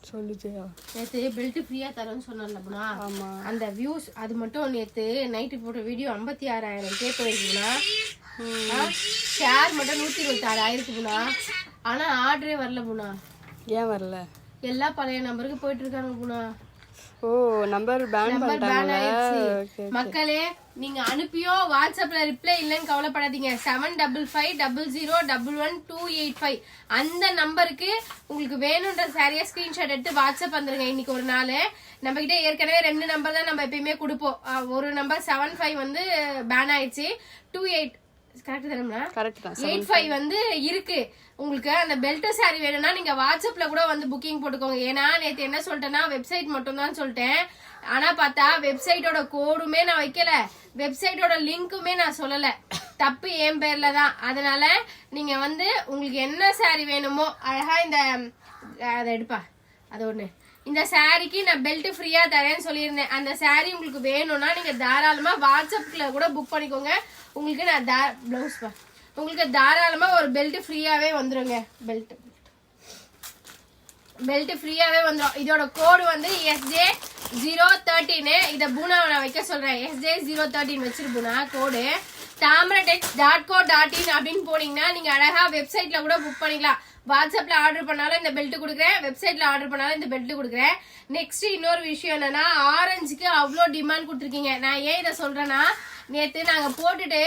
சொல்லு ஜெயா. நேற்று பெல்ட் ஃப்ரீயா தரோன்னு சொன்னேன்லப்புனா, அந்த வியூஸ் அது மட்டும் நேற்று நைட்டு போட்ட வீடியோ 56,000 கே போயிருக்குண்ணா. ஷேர் மட்டும் 126 ஆயிருக்குண்ணா. ஆனா ஆர்டரே வரல புனா. ஏன் வரல? எல்லா பழைய நம்பருக்கு போயிட்டு இருக்காங்க புனா. ஓ, நம்பர் பேன் பண்ணிட்டாங்க. மக்களே, நீங்க அனுப்பியோ வாட்ஸ்அப்ல ரிப்ளை இல்லன்னு கவலைப்படாதீங்க. 7550011285 அந்த நம்பருக்கு உங்களுக்கு வேணும்ன்ற சாரியா ஸ்கிரீன்ஷாட் எடுத்து வாட்ஸ்அப் வந்துருங்க. இன்னைக்கு ஒரு நாள் நம்ம கிட்ட ஏற்கனவே 2 நம்பர் தான் நம்ம எப்பயுமே கொடுப்போம். ஒரு நம்பர் 75 வந்து பேன் ஆயிடுச்சு. 28 கரெக்ட் தானே? 85 வந்து இருக்கு. உங்களுக்கு அந்த பெல்ட் சாரி வேணும்னா நீங்க வாட்ஸ்அப்ல கூட வந்து புக்கிங் போட்டுக்கோங்க. ஏன்னா நேத்து என்ன சொல்லிட்டேன்னா வெப்சைட் மட்டும் தான் சொல்லிட்டேன். ஆனா பார்த்தா வெப்சைட்டோட கோடுமே நான் வைக்கல, வெப்சைட்டோட லிங்க்குமே நான் சொல்லல. தப்பு என் பேர்ல தான். அதனால நீங்க வந்து உங்களுக்கு என்ன சாரி வேணுமோ அழகா இந்த அதை எடுப்பா அது ஒண்ணு. இந்த சாரிக்கு நான் பெல்ட் ஃப்ரீயா தரேன்னு சொல்லியிருந்தேன். அந்த சாரி உங்களுக்கு வேணும்னா நீங்க தாராளமா வாட்ஸ்அப்ல கூட புக் பண்ணிக்கோங்க. உங்களுக்கு நான் பிளவுஸ் உங்களுக்கு தாராளமா ஒரு பெல்ட் ஃப்ரீயாவே வந்துருங்க. பெல்ட் ஃப்ரீயாவே வந்துடும். இதோட கோடு வந்து SJ013. இத பூனாவை நான் வைக்க சொல்றேன். SJ013 வச்சிருப்பூனா கோடு. tamratex.co.in அப்படின்னு போனீங்கன்னா நீங்க அழகா வெப்சைட்ல கூட புக் பண்ணிக்கலாம். வாட்ஸ்அப்ல ஆர்டர் பண்ணாலும் இந்த பெல்ட் கொடுக்குறேன், வெப்சைட்ல ஆர்டர் பண்ணாலும் இந்த பெல்ட் கொடுக்குறேன். நெக்ஸ்ட் இன்னொரு விஷயம் என்னன்னா, ஆரஞ்சுக்கு அவ்வளோ டிமாண்ட் கொடுத்துருக்கீங்க. நான் ஏன் இதை சொல்றேன்னா, நேத்து நாங்க போட்டுட்டு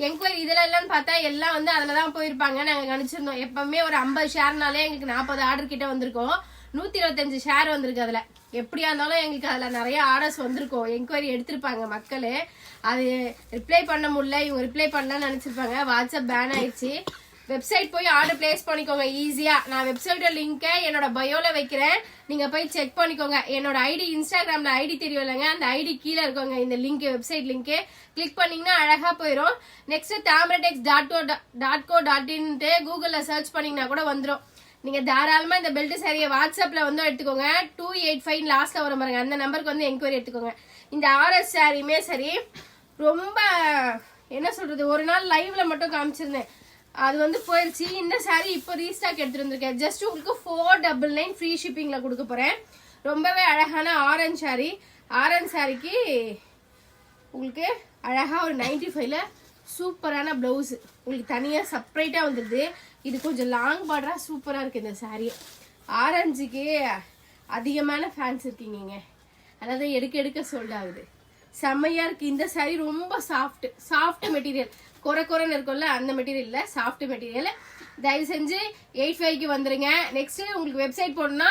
என்கொயரி இதுல இல்லன்னு பார்த்தா எல்லாம் வந்து அதுலதான் போயிருப்பாங்க. நாங்க கணிச்சிருந்தோம். எப்பவுமே ஒரு 50 ஷேர்னாலே எங்களுக்கு 40 ஆர்டர் கிட்ட வந்திருக்கோம். 125 ஷேர் வந்திருக்கு. அதுல எப்படியா இருந்தாலும் எங்களுக்கு அதுல நிறைய ஆர்டர்ஸ் வந்திருக்கும். என்கொயரி எடுத்திருப்பாங்க மக்கள். அது ரிப்ளை பண்ண முடியல, இவங்க ரிப்ளை பண்ணலாம்னு நினைச்சிருப்பாங்க. வாட்ஸ்அப் பேன் ஆயிடுச்சு. வெப்சைட் போய் ஆர்டர் பிளேஸ் பண்ணிக்கோங்க ஈஸியா. நான் வெப்சைட்டோட லிங்கை என்னோட பயோல வைக்கிறேன், நீங்க போய் செக் பண்ணிக்கோங்க. என்னோட ஐடி இன்ஸ்டாகிராம்ல ஐடி தெரியும் இல்லைங்க, அந்த ஐடி கீழே இருக்கோங்க. இந்த லிங்க் வெப்சைட் லிங்க் கிளிக் பண்ணீங்கன்னா அழகா போயிடும். நெக்ஸ்ட் tamratex.co.in கூகுள்ல சர்ச் பண்ணீங்கன்னா கூட வந்துடும். நீங்க தாராளமா இந்த பெல்ட் சாரியை வாட்ஸ்அப்ல வந்து எடுத்துக்கோங்க. 285 லாஸ்ட்ல வரும் பாருங்க, அந்த நம்பருக்கு வந்து என்கொயரி எடுத்துக்கோங்க. இந்த ஆர்எஸ் சாரியுமே சரி, ரொம்ப என்ன சொல்றது, ஒரு நாள் லைவ்ல மட்டும் காமிச்சிருந்தேன், அது வந்து போயிருச்சு. இந்த சாரி இப்போ ரீஸ்டாக் எடுத்துட்டு வந்திருக்கேன். ஜஸ்ட் உங்களுக்கு 499 ஃப்ரீ ஷிப்பிங்ல கொடுக்க போறேன். ரொம்பவே அழகான ஆரஞ்சு சாரி. ஆரஞ்சு சாரிக்கு உங்களுக்கு அழகா ஒரு 95ல சூப்பரான பிளவுஸ் உங்களுக்கு தனியா செப்பரேட்டா வந்துருது. இது கொஞ்சம் லாங் பார்டரா சூப்பரா இருக்கு இந்த சாரி. ஆரஞ்சுக்கு அதிகமான ஃபேன்ஸ் இருக்கீங்க, அதாவது எடுக்க சோல்ட் ஆகுது. செம்மையா இருக்கு இந்த சாரி. ரொம்ப சாஃப்ட் மெட்டீரியல். குறைன்னு இருக்கும்ல, அந்த மெட்டீரியல் இல்ல, சாஃப்ட் மெட்டீரியல். தயவு செஞ்சு 85க்கு வந்துருங்க. நெக்ஸ்ட் உங்களுக்கு வெப்சைட் போடணும்னா